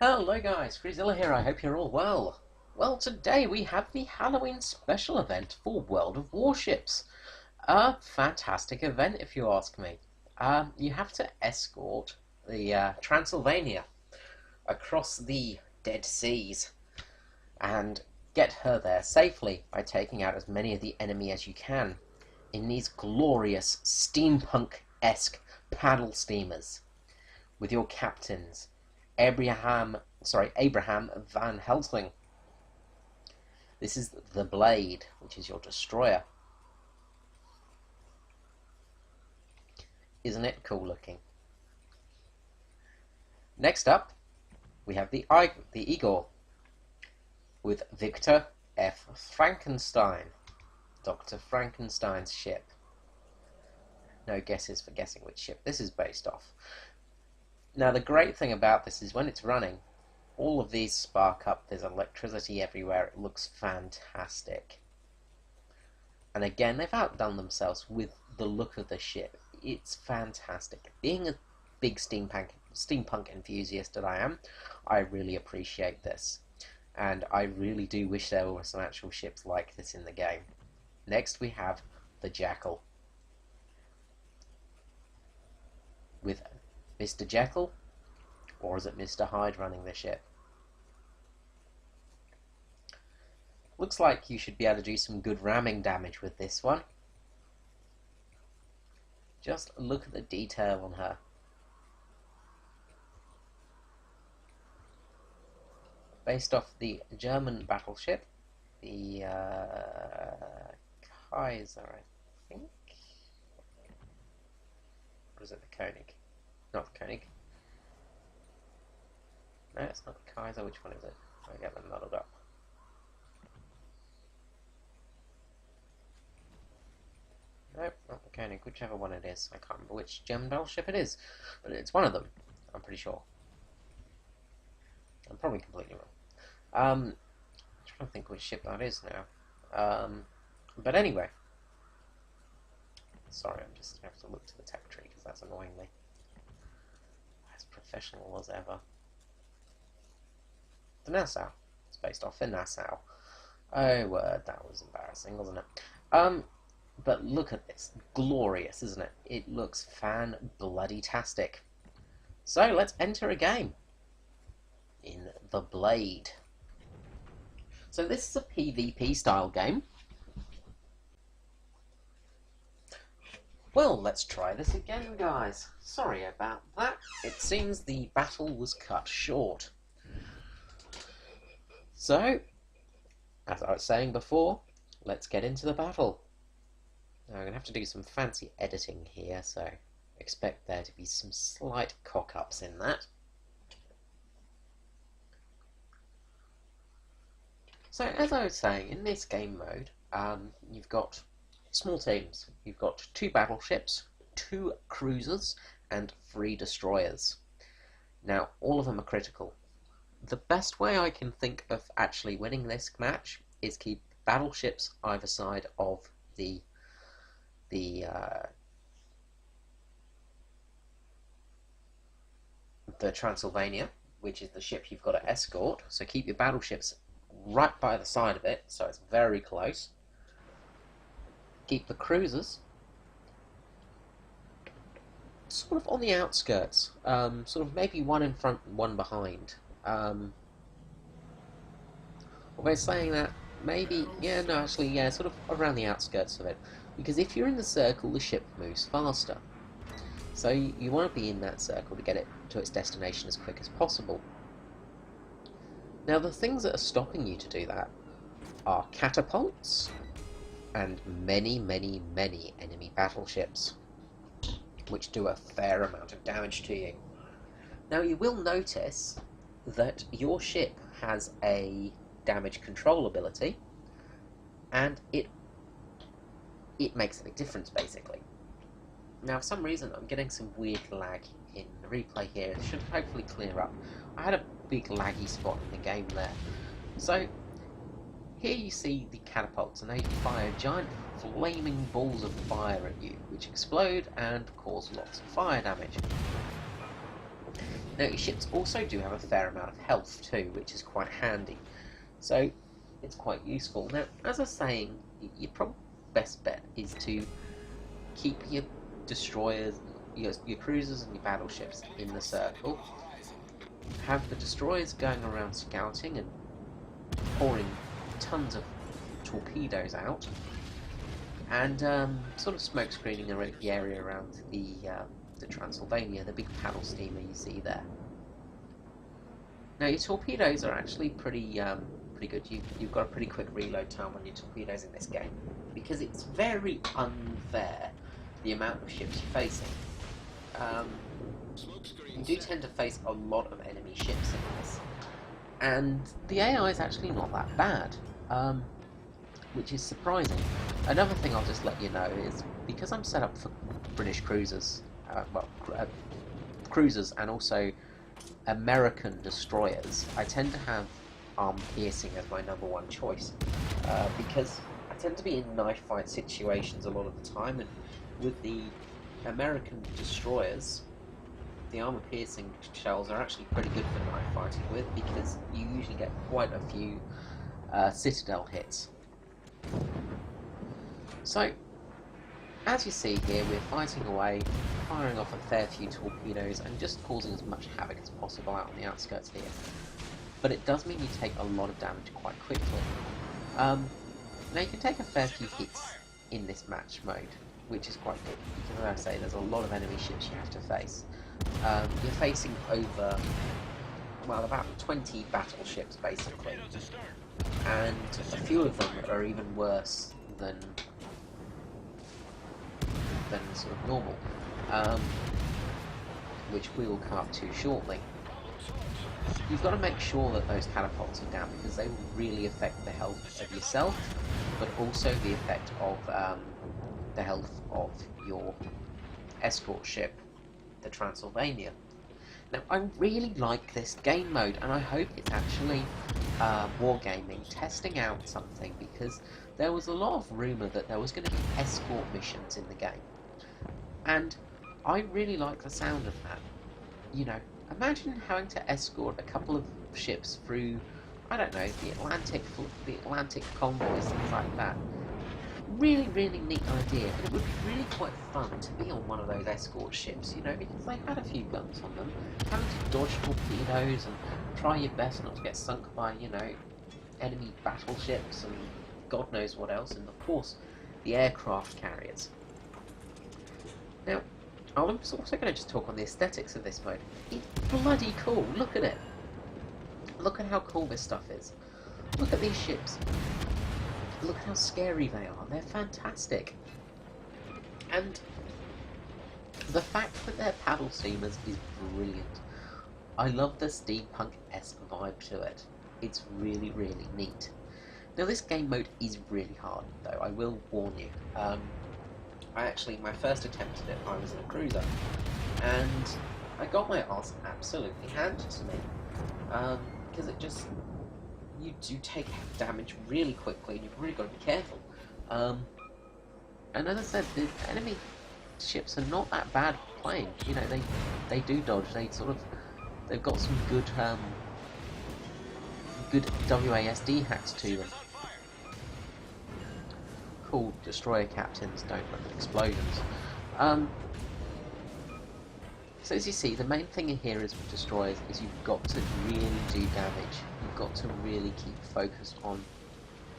Hello guys, Freezilla here, I hope you're all well. Well, today we have the Halloween special event for World of Warships. A fantastic event if you ask me. You have to escort the Transylvania across the Dead Seas and get her there safely by taking out as many of the enemy as you can in these glorious steampunk-esque paddle steamers with your captains Abraham Van Helsing. This is the Blade, which is your destroyer. Isn't it cool looking? Next up, we have the Eagle with Victor F. Frankenstein, Dr. Frankenstein's ship. No guesses for guessing which ship this is based off. Now the great thing about this is when it's running, all of these spark up, there's electricity everywhere, it looks fantastic. And again, they've outdone themselves with the look of the ship. It's fantastic. Being a big steampunk enthusiast that I am, I really appreciate this. And I really do wish there were some actual ships like this in the game. Next we have the Jackal with Mr. Jekyll, or is it Mr. Hyde running the ship? Looks like you should be able to do some good ramming damage with this one. Just look at the detail on her. Based off the German battleship, the Kaiser, I think? Or is it the Koenig? Not the Koenig. No, it's not the Kaiser. Which one is it? I get them muddled up. Nope, not the Koenig. Whichever one it is. I can't remember which German battleship it is. But it's one of them. I'm pretty sure. I'm probably completely wrong. I'm trying to think which ship that is now. But anyway. Sorry, I'm just going to have to look to the tech tree because that's annoying me. As professional as ever. The Nassau. It's based off in Nassau. Oh, word, that was embarrassing, wasn't it? But look at this. Glorious, isn't it? It looks fan-bloody-tastic. So, let's enter a game. In the Blade. So this is a PvP style game. Well, let's try this again, guys. Sorry about that. It seems the battle was cut short. So, as I was saying before, let's get into the battle. Now, I'm going to have to do some fancy editing here, so expect there to be some slight cock-ups in that. So, as I was saying, in this game mode, you've got small teams. You've got 2 battleships, 2 cruisers, and 3 destroyers. Now, all of them are critical. The best way I can think of actually winning this match is keep battleships either side of the Transylvania, which is the ship you've got to escort. So keep your battleships right by the side of it, so it's very close. Keep the cruisers sort of on the outskirts, sort of maybe one in front and one behind. Although saying that, maybe, yeah, no, actually, yeah, sort of around the outskirts of it. Because if you're in the circle, the ship moves faster. So you want to be in that circle to get it to its destination as quick as possible. Now, the things that are stopping you to do that are catapults and many, many, many enemy battleships, which do a fair amount of damage to you. Now, you will notice that your ship has a damage control ability, and it makes a big difference, basically. Now, for some reason, I'm getting some weird lag in the replay here. It should hopefully clear up. I had a big laggy spot in the game there. So, here you see the catapults, and they fire giant flaming balls of fire at you, which explode and cause lots of fire damage. Now, your ships also do have a fair amount of health too, which is quite handy. So it's quite useful. Now, as I was saying, your probably best bet is to keep your destroyers, your cruisers and your battleships in the circle. Have the destroyers going around scouting and pouring tons of torpedoes out, and sort of smoke screening the area around the Transylvania, the big paddle steamer you see there. Now your torpedoes are actually pretty good. You've got a pretty quick reload time on your torpedoes in this game, because it's very unfair the amount of ships you're facing. You do tend to face a lot of enemy ships in this, and the AI is actually not that bad, which is surprising. Another thing I'll just let you know is, because I'm set up for British cruisers, cruisers and also American destroyers, I tend to have armor piercing as my #1 choice, because I tend to be in knife fight situations a lot of the time, and with the American destroyers, the armor piercing shells are actually pretty good for knife fighting with, because you usually get quite a few citadel hits. So, as you see here, we're fighting away, firing off a fair few torpedoes and just causing as much havoc as possible out on the outskirts here. But it does mean you take a lot of damage quite quickly. Now you can take a fair few hits in this match mode, which is quite good, because as I say, there's a lot of enemy ships you have to face. You're facing over, well, about 20 battleships basically, and a few of them are even worse than sort of normal, which we will come up to shortly. You've got to make sure that those catapults are down, because they will really affect the health of yourself, but also the effect of the health of your escort ship, the Transylvania. Now, I really like this game mode, and I hope it's actually wargaming testing out something, because there was a lot of rumour that there was going to be escort missions in the game, and I really like the sound of that. You know, imagine having to escort a couple of ships through, I don't know, the Atlantic convoys, things like that. Really, really neat idea, and it would be really quite fun to be on one of those escort ships, you know, because they had a few guns on them, having to dodge torpedoes and try your best not to get sunk by, you know, enemy battleships and God knows what else, and of course, the aircraft carriers. Now, I'm also going to just talk on the aesthetics of this mode. It's bloody cool, look at it! Look at how cool this stuff is. Look at these ships. Look at how scary they are. They're fantastic. And the fact that they're paddle steamers is brilliant. I love the steampunk-esque vibe to it. It's really, really neat. Now, this game mode is really hard, though, I will warn you. My first attempt at it, I was in a cruiser, and I got my arse absolutely handed to me. Because you do take damage really quickly, and you've really got to be careful. And as I said, the enemy ships are not that bad playing. You know, they do dodge. They've got some good WASD hacks to them. Cool destroyer captains don't look at explosions. So as you see, the main thing in here is with destroyers is you've got to really do damage. You've got to really keep focused on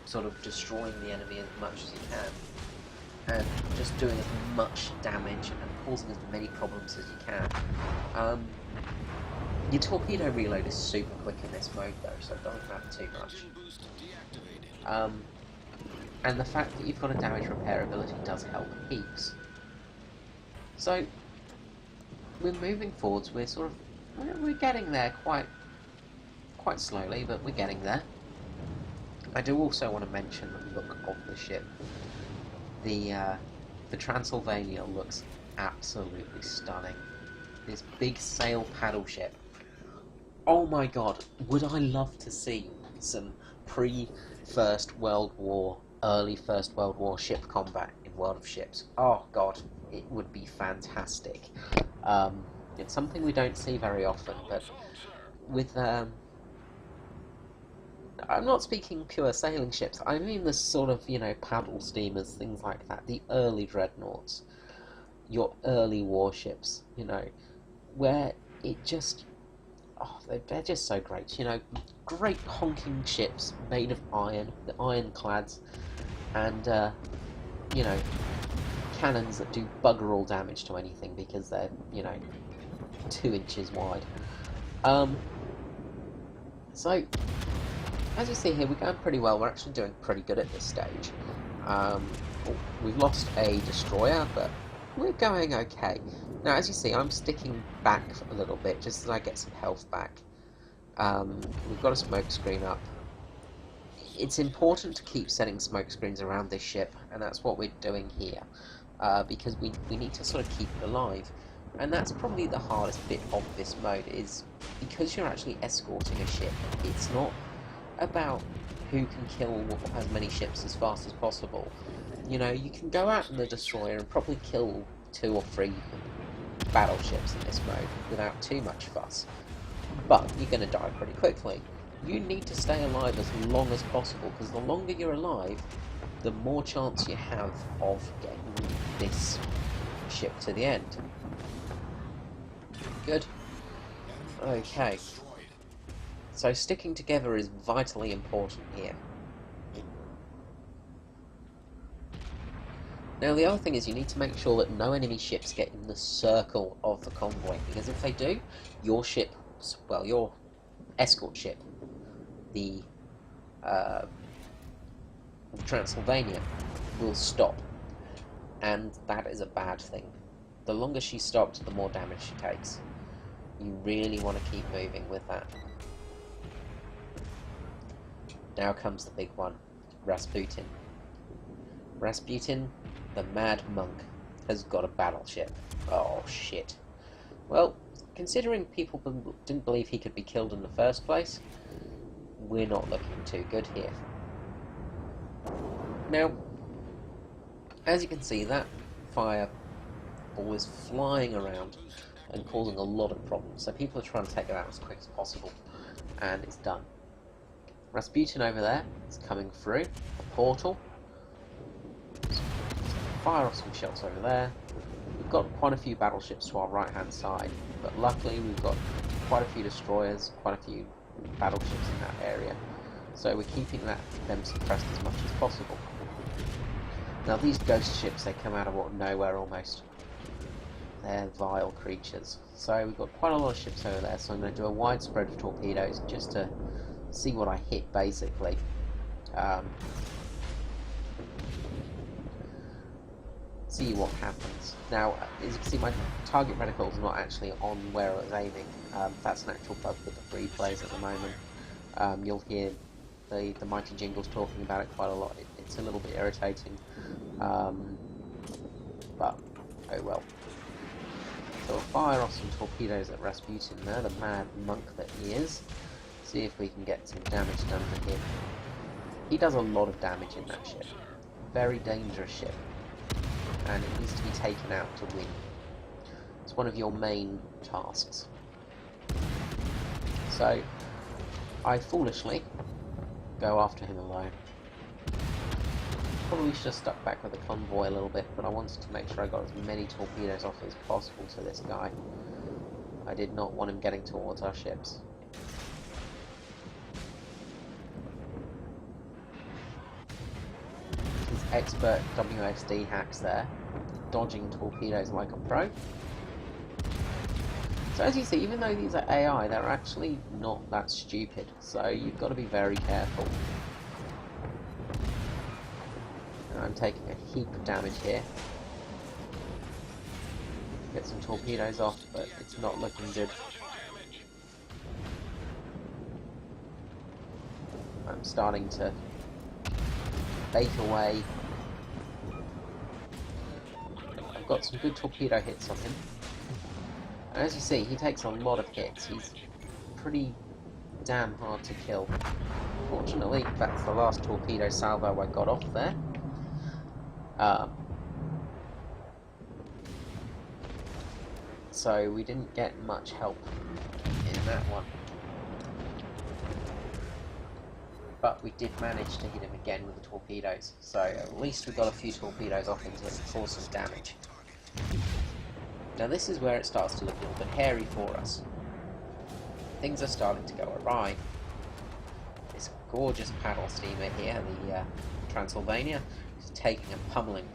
sort of destroying the enemy as much as you can, and just doing as much damage and causing as many problems as you can. Your torpedo reload is super quick in this mode though, so it doesn't matter too much. And the fact that you've got a damage repair ability does help heaps. So we're moving forwards. We're getting there quite slowly, but we're getting there. I do also want to mention the look of the ship. The Transylvania looks absolutely stunning. This big sail paddle ship. Oh my god, would I love to see some pre-First World War, early First World War ship combat in World of Ships. Oh god, it would be fantastic. It's something we don't see very often, but with I'm not speaking pure sailing ships. I mean the sort of, paddle steamers, things like that. The early dreadnoughts, your early warships, where it just, oh, they're just so great. Great honking ships made of iron, the ironclads, and you know, cannons that do bugger all damage to anything because they're, 2 inches wide. So, as you see here, we're going pretty well. We're actually doing pretty good at this stage. We've lost a destroyer, but we're going okay. Now, as you see, I'm sticking back a little bit just as I get some health back. We've got a smoke screen up. It's important to keep setting smoke screens around this ship, and that's what we're doing here, because we need to sort of keep it alive. And that's probably the hardest bit of this mode, is because you're actually escorting a ship. It's not about who can kill as many ships as fast as possible. You can go out in the destroyer and probably kill 2 or 3 battleships in this mode without too much fuss. But you're going to die pretty quickly. You need to stay alive as long as possible, because the longer you're alive, the more chance you have of getting this ship to the end. Good. Okay. So sticking together is vitally important here. Now the other thing is you need to make sure that no enemy ships get in the circle of the convoy, because if they do, your ship, well, your escort ship, the Transylvania, will stop, and that is a bad thing. The longer she stops, the more damage she takes. You really want to keep moving with that. Now comes the big one, Rasputin. Rasputin, the Mad Monk, has got a battleship. Oh shit. Well, considering people didn't believe he could be killed in the first place, we're not looking too good here. Now, as you can see, that fireball is flying around and causing a lot of problems, so people are trying to take it out as quick as possible, and it's done. Rasputin over there is coming through a portal. Fire off some shots over there. We've got quite a few battleships to our right hand side, but luckily we've got quite a few destroyers, quite a few battleships in that area, so we're keeping them suppressed as much as possible. Now these ghost ships, they come out of nowhere almost. They're vile creatures. So we've got quite a lot of ships over there, so I'm going to do a wide spread of torpedoes just to see what I hit, basically. See what happens. Now, as you can see, my target reticle is not actually on where I was aiming. That's an actual bug with the replays at the moment. You'll hear the Mighty Jingles talking about it quite a lot. It's a little bit irritating, but oh well. So we'll fire off some torpedoes at Rasputin there, the mad monk that he is. See if we can get some damage done to him. He does a lot of damage in that ship. Very dangerous ship, and it needs to be taken out to win. It's one of your main tasks. So I foolishly go after him alone. Probably should have stuck back with the convoy a little bit, but I wanted to make sure I got as many torpedoes off as possible to this guy. I did not want him getting towards our ships. His expert WSD hacks there, dodging torpedoes like a pro. So as you see, even though these are AI, they're actually not that stupid, so you've got to be very careful. I'm taking a heap of damage here. Get some torpedoes off, but it's not looking good. I'm starting to bake away. I've got some good torpedo hits on him. And as you see, he takes a lot of hits. He's pretty damn hard to kill. Fortunately, that's the last torpedo salvo I got off there. So so we didn't get much help in that one. But we did manage to hit him again with the torpedoes, so at least we got a few torpedoes off into him and caused some damage. Now this is where it starts to look a little bit hairy for us. Things are starting to go awry. This gorgeous paddle steamer here, the Transylvania, is taking a pummeling.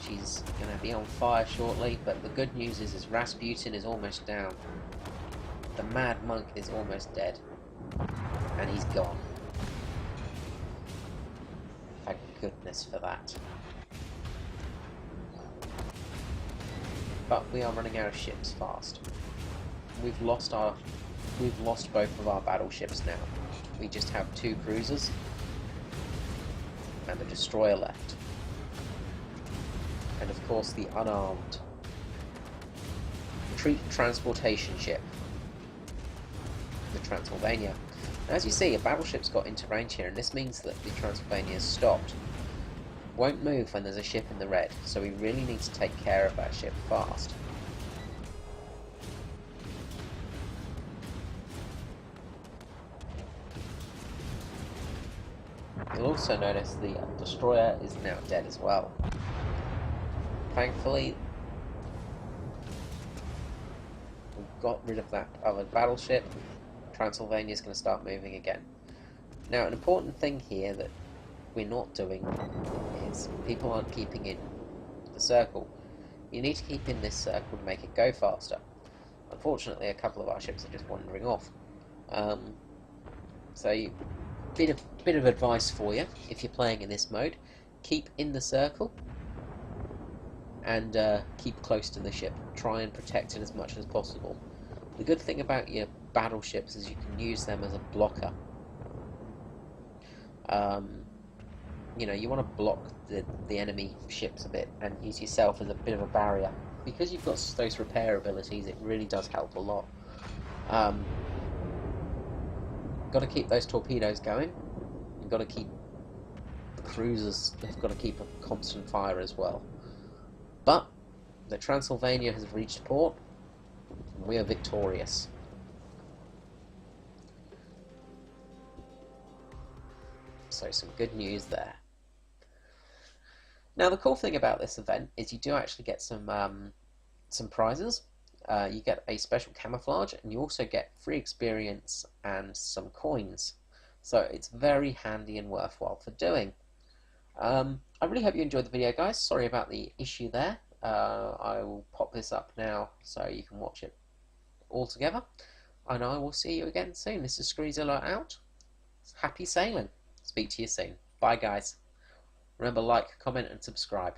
She's going to be on fire shortly, but the good news is Rasputin is almost down. The Mad Monk is almost dead. And he's gone. Thank goodness for that. But we are running out of ships fast. We've lost both of our battleships now. We just have 2 cruisers and a destroyer left. And of course the unarmed retreat transportation ship, the Transylvania. As you see, a battleship's got into range here, and this means that the Transylvania is stopped. Won't move when there's a ship in the red, so we really need to take care of that ship fast. You'll also notice the destroyer is now dead as well. Thankfully, we've got rid of that other battleship. Transylvania is going to start moving again. Now, an important thing here that we're not doing is people aren't keeping in the circle. You need to keep in this circle to make it go faster. Unfortunately, a couple of our ships are just wandering off. So, bit of advice for you if you're playing in this mode: keep in the circle and keep close to the ship. Try and protect it as much as possible. The good thing about your battleships is you can use them as a blocker. You know, you want to block the enemy ships a bit and use yourself as a bit of a barrier. Because you've got those repair abilities, it really does help a lot. Got to keep those torpedoes going. You've got to keep the cruisers. They've got to keep a constant fire as well. But the Transylvania has reached port, and we are victorious. So some good news there. Now the cool thing about this event is you do actually get some prizes. You get a special camouflage, and you also get free experience and some coins. So it's very handy and worthwhile for doing. I really hope you enjoyed the video, guys. Sorry about the issue there. I will pop this up now so you can watch it all together. And I will see you again soon. This is Screezilla out. Happy sailing. Speak to you soon. Bye, guys. Remember, like, comment, and subscribe.